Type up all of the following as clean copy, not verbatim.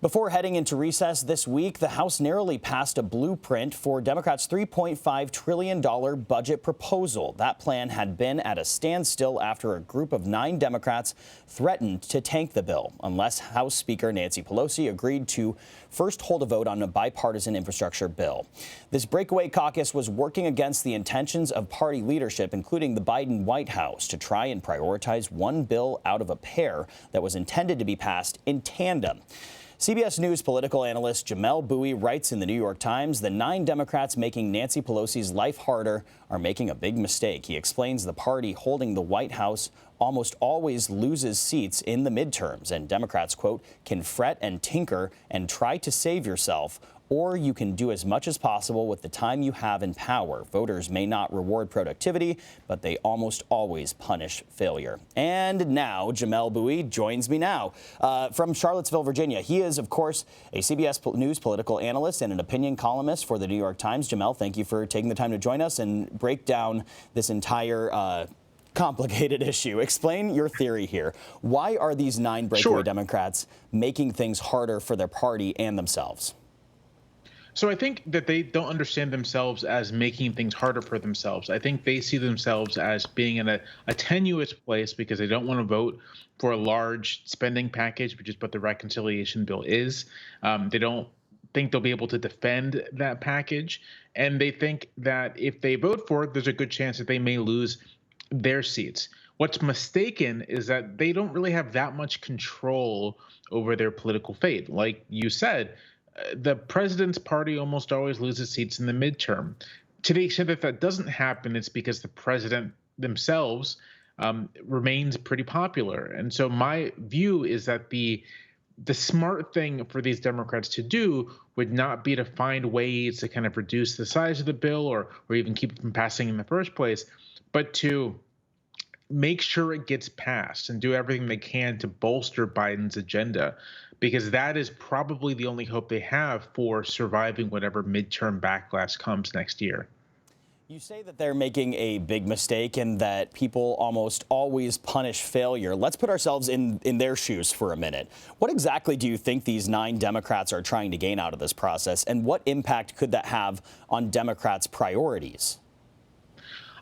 Before heading into recess this week, the House narrowly passed a blueprint for Democrats' $3.5 trillion budget proposal. That plan had been at a standstill after a group of 9 Democrats threatened to tank the bill unless House Speaker Nancy Pelosi agreed to first hold a vote on a bipartisan infrastructure bill. This breakaway caucus was working against the intentions of party leadership, including the Biden White House, to try and prioritize one bill out of a pair that was intended to be passed in tandem. CBS News political analyst Jamelle Bouie writes in the New York Times, the 9 Democrats making Nancy Pelosi's life harder are making a big mistake. He explains the party holding the White House almost always loses seats in the midterms, and Democrats, quote, can fret and tinker and try to save yourself, or you can do as much as possible with the time you have in power. Voters may not reward productivity, but they almost always punish failure. And now Jamelle Bouie joins me now from Charlottesville, Virginia. He is, of course, a CBS News political analyst and an opinion columnist for the New York Times. Jamelle, thank you for taking the time to join us and break down this entire complicated issue. Explain your theory here. Why are these 9 breakaway Democrats making things harder for their party and themselves? So I think that they don't understand themselves as making things harder for themselves. I think they see themselves as being in a tenuous place because they don't want to vote for a large spending package, which is what the reconciliation bill is. They don't think they'll be able to defend that package. And they think that if they vote for it, there's a good chance that they may lose their seats. What's mistaken is that they don't really have that much control over their political fate. Like you said, the president's party almost always loses seats in the midterm. To the extent that that doesn't happen, it's because the president themselves remains pretty popular. And so my view is that the smart thing for these Democrats to do would not be to find ways to kind of reduce the size of the bill or even keep it from passing in the first place, but to make sure it gets passed and do everything they can to bolster Biden's agenda, because that is probably the only hope they have for surviving whatever midterm backlash comes next year. You say that they're making a big mistake and that people almost always punish failure. Let's put ourselves in their shoes for a minute. What exactly do you think these 9 Democrats are trying to gain out of this process, and what impact could that have on Democrats' priorities?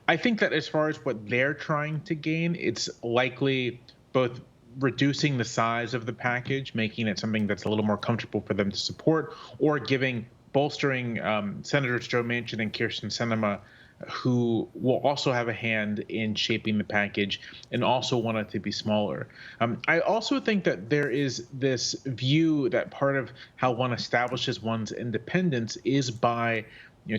I think that as far as what they're trying to gain, it's likely both reducing the size of the package, making it something that's a little more comfortable for them to support, or bolstering Senators Joe Manchin and Kyrsten Sinema, who will also have a hand in shaping the package and also want it to be smaller. I also think that there is this view that part of how one establishes one's independence is by,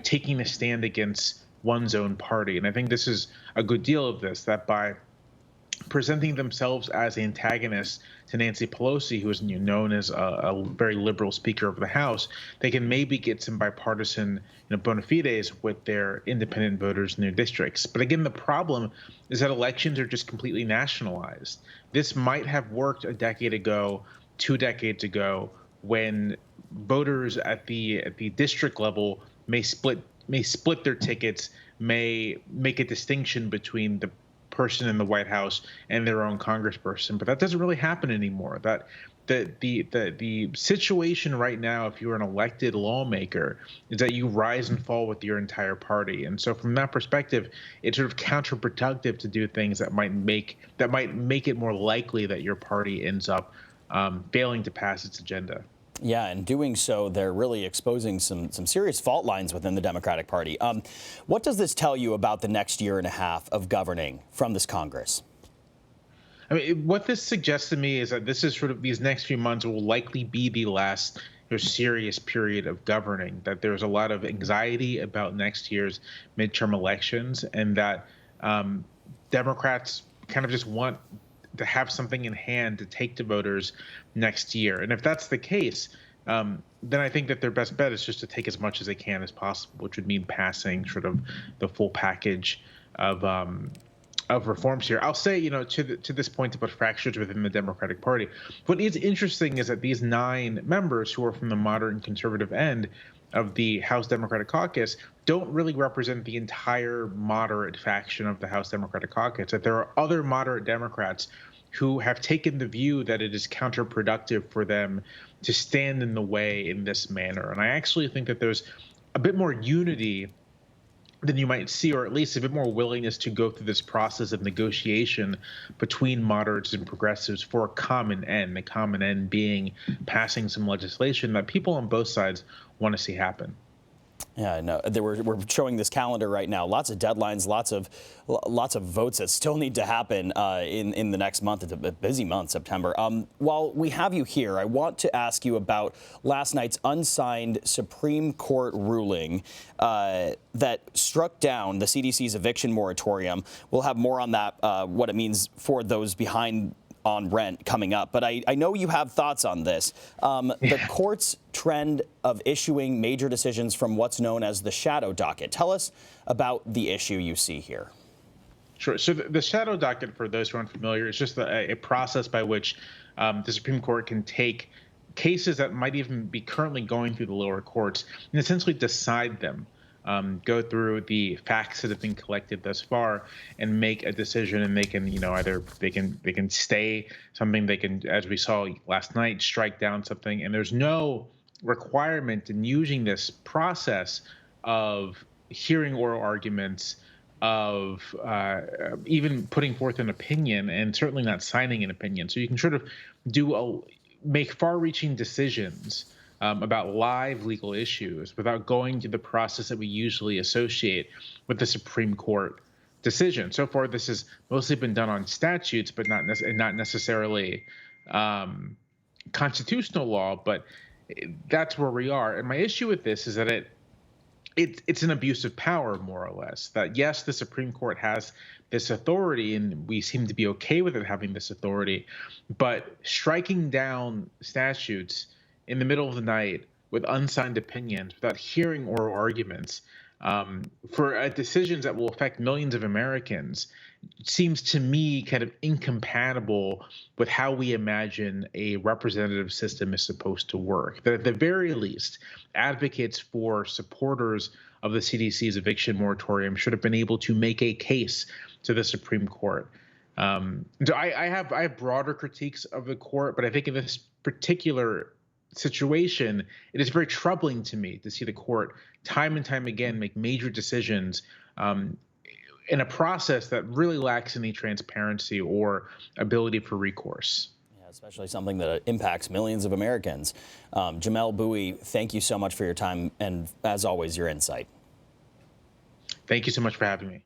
taking a stand against one's own party. And I think this is a good deal of this, that by presenting themselves as antagonists to Nancy Pelosi, who is known as a very liberal Speaker of the House, they can maybe get some bipartisan bona fides with their independent voters in their districts. But again, the problem is that elections are just completely nationalized. This might have worked a decade ago, 2 decades ago, when voters at the district level may split their tickets, may make a distinction between the person in the White House and their own congressperson. But that doesn't really happen anymore. That the situation right now, if you're an elected lawmaker, is that you rise and fall with your entire party. And so from that perspective, it's sort of counterproductive to do things that might make it more likely that your party ends up failing to pass its agenda. Yeah, and doing so, they're really exposing some serious fault lines within the Democratic Party. What does this tell you about the next year and a half of governing from this Congress? I mean, what this suggests to me is that this is sort of these next few months will likely be the last serious period of governing, that there's a lot of anxiety about next year's midterm elections, and that Democrats kind of just want to have something in hand to take to voters next year. And if that's the case, then I think that their best bet is just to take as much as they can as possible, which would mean passing sort of the full package of reforms here. I'll say, to this point about fractures within the Democratic Party, what is interesting is that these 9 members who are from the moderate and conservative end of the House Democratic Caucus don't really represent the entire moderate faction of the House Democratic Caucus, that there are other moderate Democrats who have taken the view that it is counterproductive for them to stand in the way in this manner. And I actually think that there's a bit more unity than you might see, or at least a bit more willingness to go through this process of negotiation between moderates and progressives for a common end, the common end being passing some legislation that people on both sides want to see happen. Yeah, no, we're showing this calendar right now. Lots of deadlines, lots of votes that still need to happen in the next month. It's a busy month, September. While we have you here, I want to ask you about last night's unsigned Supreme Court ruling that struck down the CDC's eviction moratorium. We'll have more on that, what it means for those behind on rent coming up. But I know you have thoughts on this. The court's trend of issuing major decisions from what's known as the shadow docket. Tell us about the issue you see here. Sure. So the shadow docket, for those who aren't familiar, is just a process by which the Supreme Court can take cases that might even be currently going through the lower courts and essentially decide them. Go through the facts that have been collected thus far and make a decision, and they can, either they can stay something, they can, as we saw last night, strike down something, and there's no requirement in using this process of hearing oral arguments, of even putting forth an opinion, and certainly not signing an opinion. So you can sort of make far-reaching decisions about live legal issues without going to the process that we usually associate with the Supreme Court decision. So far, this has mostly been done on statutes, but not necessarily constitutional law. But that's where we are. And my issue with this is that it's an abuse of power, more or less. That yes, the Supreme Court has this authority, and we seem to be okay with it having this authority, but striking down statutes in the middle of the night with unsigned opinions, without hearing oral arguments, for decisions that will affect millions of Americans, seems to me kind of incompatible with how we imagine a representative system is supposed to work. That at the very least, advocates for supporters of the CDC's eviction moratorium should have been able to make a case to the Supreme Court. So I have broader critiques of the court, but I think in this particular situation, it is very troubling to me to see the court time and time again make major decisions in a process that really lacks any transparency or ability for recourse. Yeah, especially something that impacts millions of Americans. Jamelle Bouie, thank you so much for your time and, as always, your insight. Thank you so much for having me.